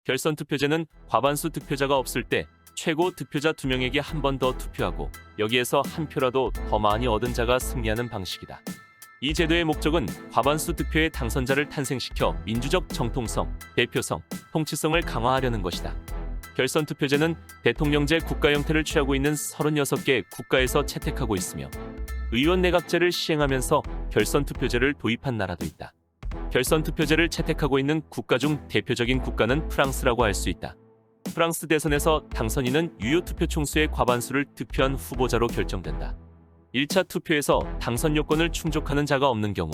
결선 투표제는 과반수 득표자가 없을 때 최고 득표자 2명에게 한 번 더 투표하고 여기에서 한 표라도 더 많이 얻은 자가 승리하는 방식이다. 이 제도의 목적은 과반수 득표의 당선자를 탄생시켜 민주적 정통성, 대표성, 통치성을 강화하려는 것이다. 결선 투표제는 대통령제 국가 형태를 취하고 있는 36개 국가에서 채택하고 있으며 의원 내각제를 시행하면서 결선 투표제를 도입한 나라도 있다. 결선 투표제를 채택하고 있는 국가 중 대표적인 국가는 프랑스라고 할 수 있다. 프랑스 대선에서 당선인은 유효 투표 총수의 과반수를 득표한 후보자로 결정된다. 1차 투표에서 당선 요건을 충족하는 자가 없는 경우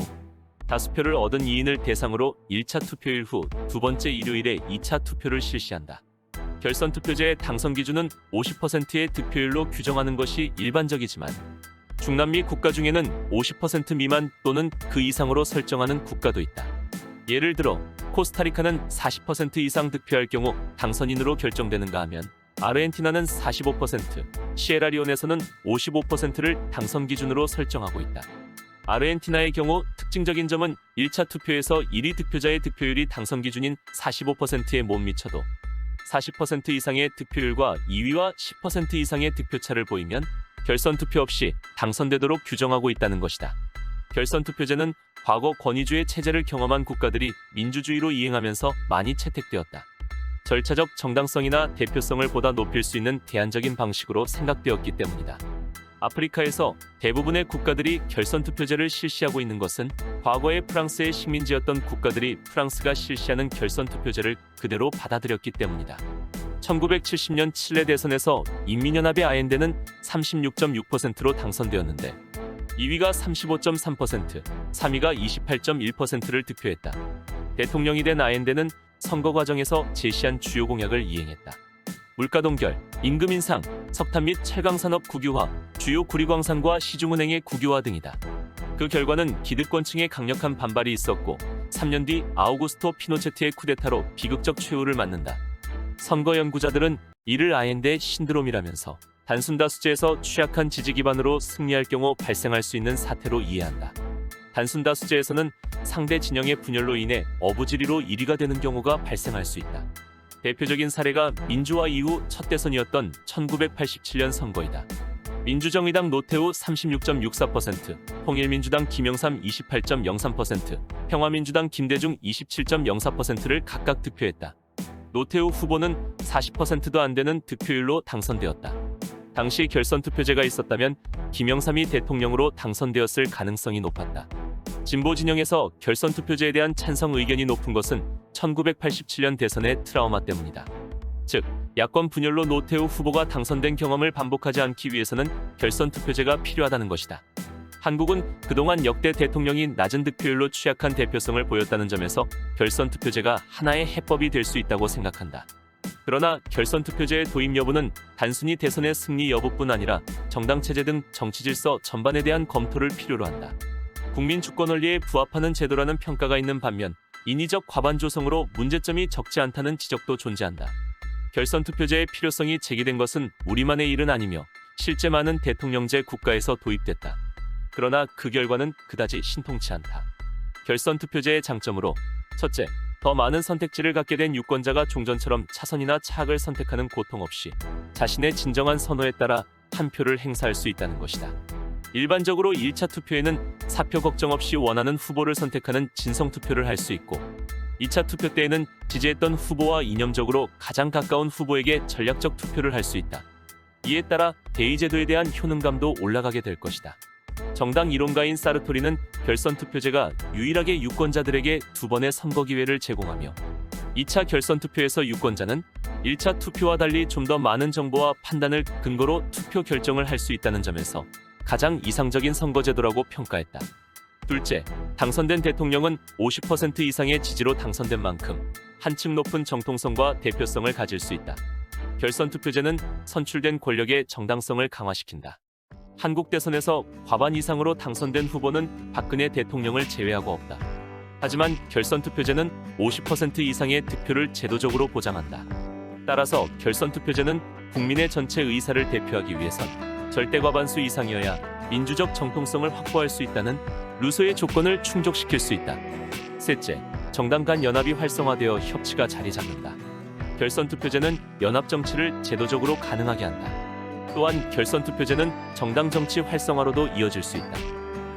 다수표를 얻은 2인을 대상으로 1차 투표일 후 두 번째 일요일에 2차 투표를 실시한다. 결선 투표제의 당선 기준은 50%의 득표율로 규정하는 것이 일반적이지만 중남미 국가 중에는 50% 미만 또는 그 이상으로 설정하는 국가도 있다. 예를 들어 코스타리카는 40% 이상 득표할 경우 당선인으로 결정되는가 하면 아르헨티나는 45%, 시에라리온에서는 55%를 당선 기준으로 설정하고 있다. 아르헨티나의 경우 특징적인 점은 1차 투표에서 1위 득표자의 득표율이 당선 기준인 45%에 못 미쳐도 40% 이상의 득표율과 2위와 10% 이상의 득표차를 보이면 결선 투표 없이 당선되도록 규정하고 있다는 것이다. 결선 투표제는 과거 권위주의 체제를 경험한 국가들이 민주주의로 이행하면서 많이 채택되었다. 절차적 정당성이나 대표성을 보다 높일 수 있는 대안적인 방식으로 생각되었기 때문이다. 아프리카에서 대부분의 국가들이 결선 투표제를 실시하고 있는 것은 과거의 프랑스의 식민지였던 국가들이 프랑스가 실시하는 결선 투표제를 그대로 받아들였기 때문이다. 1970년 칠레 대선에서 인민연합의 아엔데는 36.6%로 당선되었는데 2위가 35.3%, 3위가 28.1%를 득표했다. 대통령이 된 아엔데는 선거 과정에서 제시한 주요 공약을 이행했다. 물가 동결, 임금 인상, 석탄 및 철강 산업 국유화, 주요 구리광산과 시중은행의 국유화 등이다. 그 결과는 기득권층의 강력한 반발이 있었고 3년 뒤 아우구스토 피노체트의 쿠데타로 비극적 최후를 맞는다. 선거 연구자들은 이를 아엔데 신드롬이라면서 단순 다수제에서 취약한 지지 기반으로 승리할 경우 발생할 수 있는 사태로 이해한다. 단순 다수제에서는 상대 진영의 분열로 인해 어부지리로 1위가 되는 경우가 발생할 수 있다. 대표적인 사례가 민주화 이후 첫 대선이었던 1987년 선거이다. 민주정의당 노태우 36.64%, 통일민주당 김영삼 28.03%, 평화민주당 김대중 27.04%를 각각 득표했다. 노태우 후보는 40%도 안 되는 득표율로 당선되었다. 당시 결선 투표제가 있었다면 김영삼이 대통령으로 당선되었을 가능성이 높았다. 진보 진영에서 결선 투표제에 대한 찬성 의견이 높은 것은 1987년 대선의 트라우마 때문이다. 즉, 야권 분열로 노태우 후보가 당선된 경험을 반복하지 않기 위해서는 결선 투표제가 필요하다는 것이다. 한국은 그동안 역대 대통령이 낮은 득표율로 취약한 대표성을 보였다는 점에서 결선 투표제가 하나의 해법이 될 수 있다고 생각한다. 그러나 결선 투표제의 도입 여부는 단순히 대선의 승리 여부뿐 아니라 정당 체제 등 정치 질서 전반에 대한 검토를 필요로 한다. 국민 주권 원리에 부합하는 제도라는 평가가 있는 반면 인위적 과반 조성으로 문제점이 적지 않다는 지적도 존재한다. 결선 투표제의 필요성이 제기된 것은 우리만의 일은 아니며 실제 많은 대통령제 국가에서 도입됐다. 그러나 그 결과는 그다지 신통치 않다. 결선 투표제의 장점으로 첫째, 더 많은 선택지를 갖게 된 유권자가 종전처럼 차선이나 차악을 선택하는 고통 없이 자신의 진정한 선호에 따라 한 표를 행사할 수 있다는 것이다. 일반적으로 1차 투표에는 사표 걱정 없이 원하는 후보를 선택하는 진성투표를 할 수 있고 2차 투표 때에는 지지했던 후보와 이념적으로 가장 가까운 후보에게 전략적 투표를 할 수 있다. 이에 따라 대의제도에 대한 효능감도 올라가게 될 것이다. 정당 이론가인 사르토리는 결선 투표제가 유일하게 유권자들에게 2번의 선거 기회를 제공하며 2차 결선 투표에서 유권자는 1차 투표와 달리 좀 더 많은 정보와 판단을 근거로 투표 결정을 할 수 있다는 점에서 가장 이상적인 선거제도라고 평가했다. 둘째, 당선된 대통령은 50% 이상의 지지로 당선된 만큼 한층 높은 정통성과 대표성을 가질 수 있다. 결선 투표제는 선출된 권력의 정당성을 강화시킨다. 한국 대선에서 과반 이상으로 당선된 후보는 박근혜 대통령을 제외하고 없다. 하지만 결선 투표제는 50% 이상의 득표를 제도적으로 보장한다. 따라서 결선 투표제는 국민의 전체 의사를 대표하기 위해선 절대 과반수 이상이어야 민주적 정통성을 확보할 수 있다는 루소의 조건을 충족시킬 수 있다. 셋째, 정당 간 연합이 활성화되어 협치가 자리 잡는다. 결선투표제는 연합정치를 제도적으로 가능하게 한다. 또한 결선투표제는 정당 정치 활성화로도 이어질 수 있다.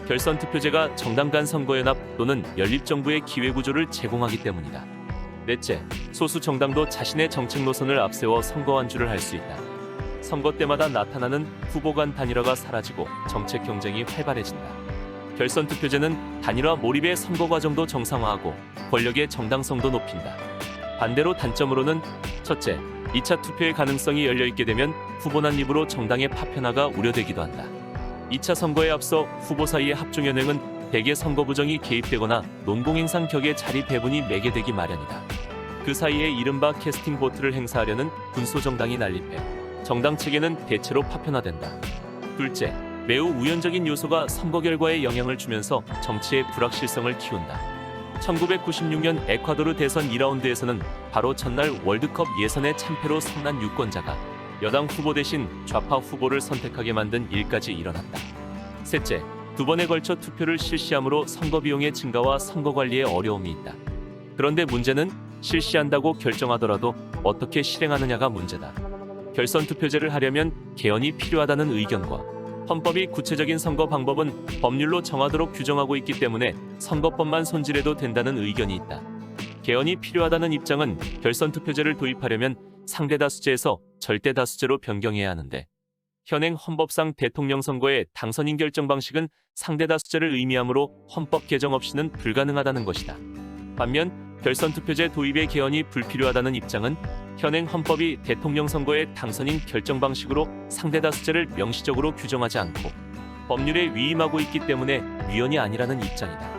결선투표제가 정당 간 선거연합 또는 연립정부의 기회구조를 제공하기 때문이다. 넷째, 소수 정당도 자신의 정책 노선을 앞세워 선거 완주를 할 수 있다. 선거 때마다 나타나는 후보 간 단일화가 사라지고 정책 경쟁이 활발해진다. 결선투표제는 단일화 몰입의 선거 과정도 정상화하고 권력의 정당성도 높인다. 반대로 단점으로는 첫째, 2차 투표의 가능성이 열려있게 되면 후보 난입으로 정당의 파편화가 우려되기도 한다. 2차 선거에 앞서 후보 사이의 합종연행은 대개 선거 부정이 개입되거나 논공행상 격의 자리 배분이 매개되기 마련이다. 그 사이에 이른바 캐스팅 보트를 행사하려는 군소정당이 난립해 정당 체계는 대체로 파편화된다. 둘째, 매우 우연적인 요소가 선거 결과에 영향을 주면서 정치의 불확실성을 키운다. 1996년 에콰도르 대선 2라운드에서는 바로 첫날 월드컵 예선의 참패로 성난 유권자가 여당 후보 대신 좌파 후보를 선택하게 만든 일까지 일어났다. 셋째, 두 번에 걸쳐 투표를 실시함으로 선거 비용의 증가와 선거 관리에 어려움이 있다. 그런데 문제는 실시한다고 결정하더라도 어떻게 실행하느냐가 문제다. 결선 투표제를 하려면 개헌이 필요하다는 의견과 헌법이 구체적인 선거 방법은 법률로 정하도록 규정하고 있기 때문에 선거법만 손질해도 된다는 의견이 있다. 개헌이 필요하다는 입장은 결선 투표제를 도입하려면 상대다수제에서 절대다수제로 변경해야 하는데 현행 헌법상 대통령 선거의 당선인 결정 방식은 상대다수제를 의미하므로 헌법 개정 없이는 불가능하다는 것이다. 반면 결선투표제 도입의 개헌이 불필요하다는 입장은 현행 헌법이 대통령 선거의 당선인 결정 방식으로 상대다수제를 명시적으로 규정하지 않고 법률에 위임하고 있기 때문에 위헌이 아니라는 입장이다.